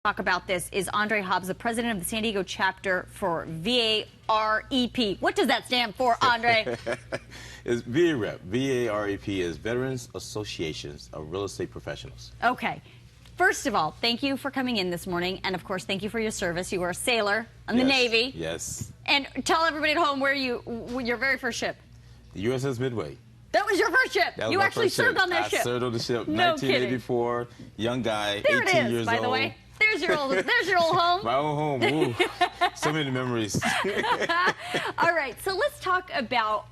Talk about this is Andre Hobbs, the president of the San Diego chapter for VAREP. What does that stand for, Andre? It's VAREP. VAREP is Veterans Associations of Real Estate Professionals. Okay. First of all, thank you for coming in this morning, and of course, thank you for your service. You were a sailor in the Navy. Yes. And tell everybody at home where your very first ship. The USS Midway. That was your first ship. You actually served on that ship. I served on the ship. No 1984. Kidding. Young guy, there 18 it is, years by old. the way. There's your old home. My own home. Ooh, so many memories. All right, so let's talk about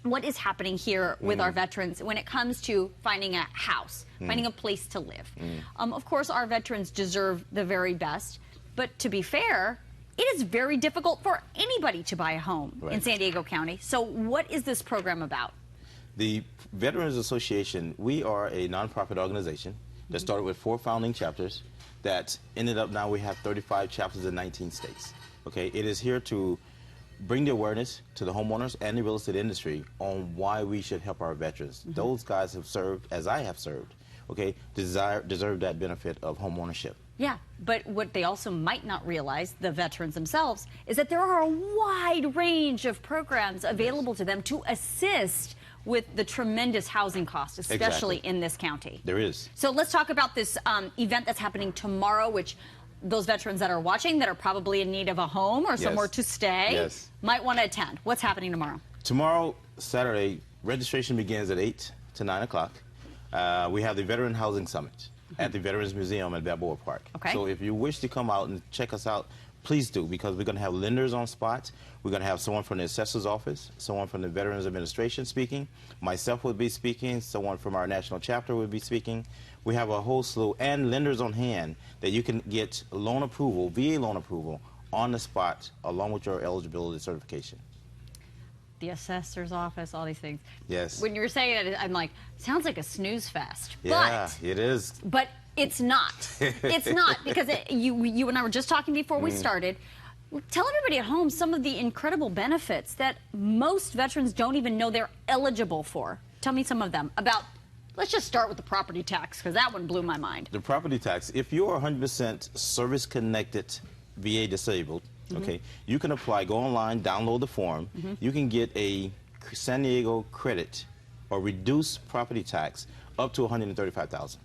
what is happening here with our veterans when it comes to finding a house, finding a place to live. Of course, our veterans deserve the very best, but to be fair, it is very difficult for anybody to buy a home in San Diego County. So what is this program about? The Veterans Association, we are a nonprofit organization that started with 4 founding chapters that ended up now we have 35 chapters in 19 states. Okay, it is here to bring the awareness to the homeowners and the real estate industry on why we should help our veterans. Those guys have served, as I have served, okay, deserve that benefit of homeownership. Yeah, but what they also might not realize, the veterans themselves, is that there are a wide range of programs available to them to assist with the tremendous housing costs, especially in this county. There is. So let's talk about this event that's happening tomorrow, which those veterans that are watching that are probably in need of a home or somewhere to stay might want to attend. What's happening tomorrow? Tomorrow, Saturday, registration begins at 8 to 9 o'clock. We have the Veteran Housing Summit at the Veterans Museum at Balboa Park. Okay. So if you wish to come out and check us out, please do, because we're going to have lenders on spot. We're going to have someone from the assessor's office, someone from the Veterans Administration speaking. Myself will be speaking. Someone from our national chapter will be speaking. We have a whole slew and lenders on hand that you can get loan approval, VA loan approval, on the spot, along with your eligibility certification. The assessor's office, all these things. Yes. When you were saying it, I'm like, sounds like a snooze fest. Yeah, it is. But it's not. It's not, because you and I were just talking before we started. Tell everybody at home some of the incredible benefits that most veterans don't even know they're eligible for. Tell me some of them. Let's just start with the property tax, because that one blew my mind. The property tax, if you're 100% service-connected VA disabled, okay, you can apply, go online, download the form. You can get a San Diego credit or reduced property tax up to $135,000.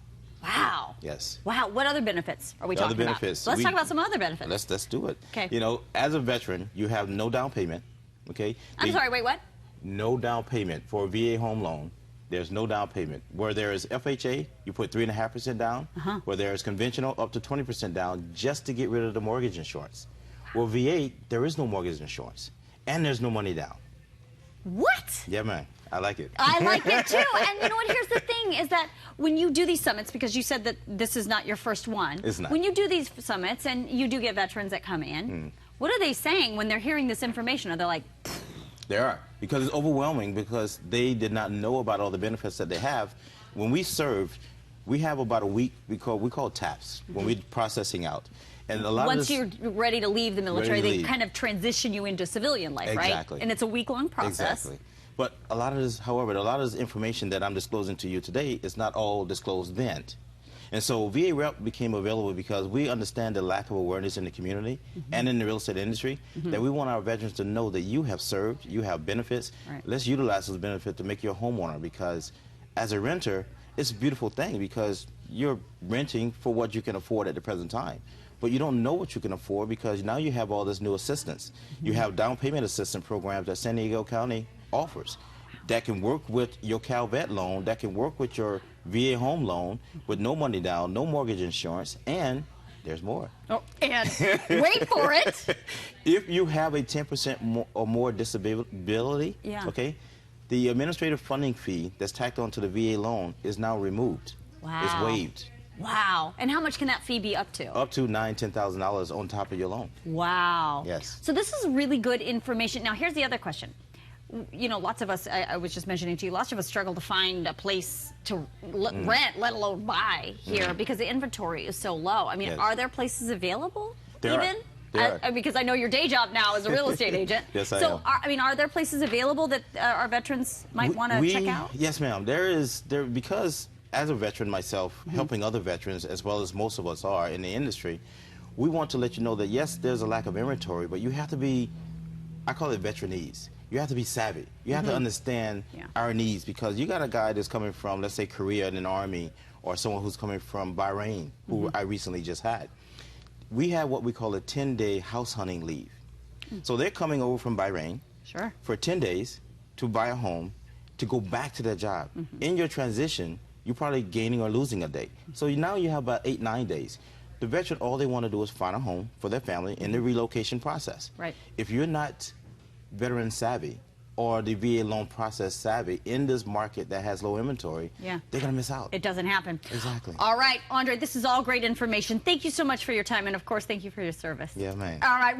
Wow. Yes. Wow. What other benefits are we talking about? Let's talk about some other benefits. Let's do it. Okay. You know, as a veteran, you have no down payment. Okay. I'm sorry. Wait. What? No down payment for a VA home loan. There's no down payment. Where there is FHA, you put 3.5% down. Where there is conventional, up to 20% down, just to get rid of the mortgage insurance. Well, VA, there is no mortgage insurance, and there's no money down. What? Yeah, man. I like it. I like it too. And you know what? Here's the thing: is that when you do these summits, because you said that this is not your first one. It's not. When you do these summits, and you do get veterans that come in, what are they saying when they're hearing this information? Are they like? They are, because it's overwhelming, because they did not know about all the benefits that they have. When we served, we have about a week we call TAPS when we're processing out. And a lot Once you're ready to leave the military, they kind of transition you into civilian life, right? Exactly. And it's a week-long process. Exactly. But a lot of this, however, a lot of this information that I'm disclosing to you today is not all disclosed then. And so VAREP became available because we understand the lack of awareness in the community and in the real estate industry, that we want our veterans to know that you have served, you have benefits. Let's utilize those benefits to make you a homeowner, because as a renter, it's a beautiful thing, because you're renting for what you can afford at the present time. But you don't know what you can afford, because now you have all this new assistance. You have down payment assistance programs that San Diego County offers that can work with your CalVet loan, that can work with your VA home loan with no money down, no mortgage insurance, and there's more. Oh, and wait for it. If you have a 10% or more disability, okay, the administrative funding fee that's tacked onto the VA loan is now removed. Wow. It's waived. Wow. And how much can that fee be up to? Up to $9,000, $10,000 on top of your loan. Wow. Yes. So this is really good information. Now, here's the other question. You know, lots of us, I was just mentioning to you, lots of us struggle to find a place to rent, let alone buy here, because the inventory is so low. I mean, are there places available even? Because I know your day job now is a real estate agent. Yes, I am. I mean, are there places available that our veterans might want to check out? Yes, ma'am. Because as a veteran myself, helping other veterans, as well as most of us are in the industry, we want to let you know that, yes, there's a lack of inventory, but you have to be, I call it veteranese. You have to be savvy. You have to understand our needs, because you got a guy that's coming from, let's say, Korea in an army, or someone who's coming from Bahrain, who I recently just had. We have what we call a 10-day house hunting leave. So they're coming over from Bahrain for 10 days to buy a home, to go back to their job. In your transition, you're probably gaining or losing a day. So now you have about 8, 9 days. The veteran, all they want to do is find a home for their family in the relocation process. If you're not veteran savvy or the VA loan process savvy in this market that has low inventory, they're going to miss out. It doesn't happen. Exactly. All right, Andre, this is all great information. Thank you so much for your time, and of course, thank you for your service. Yeah, man. All right.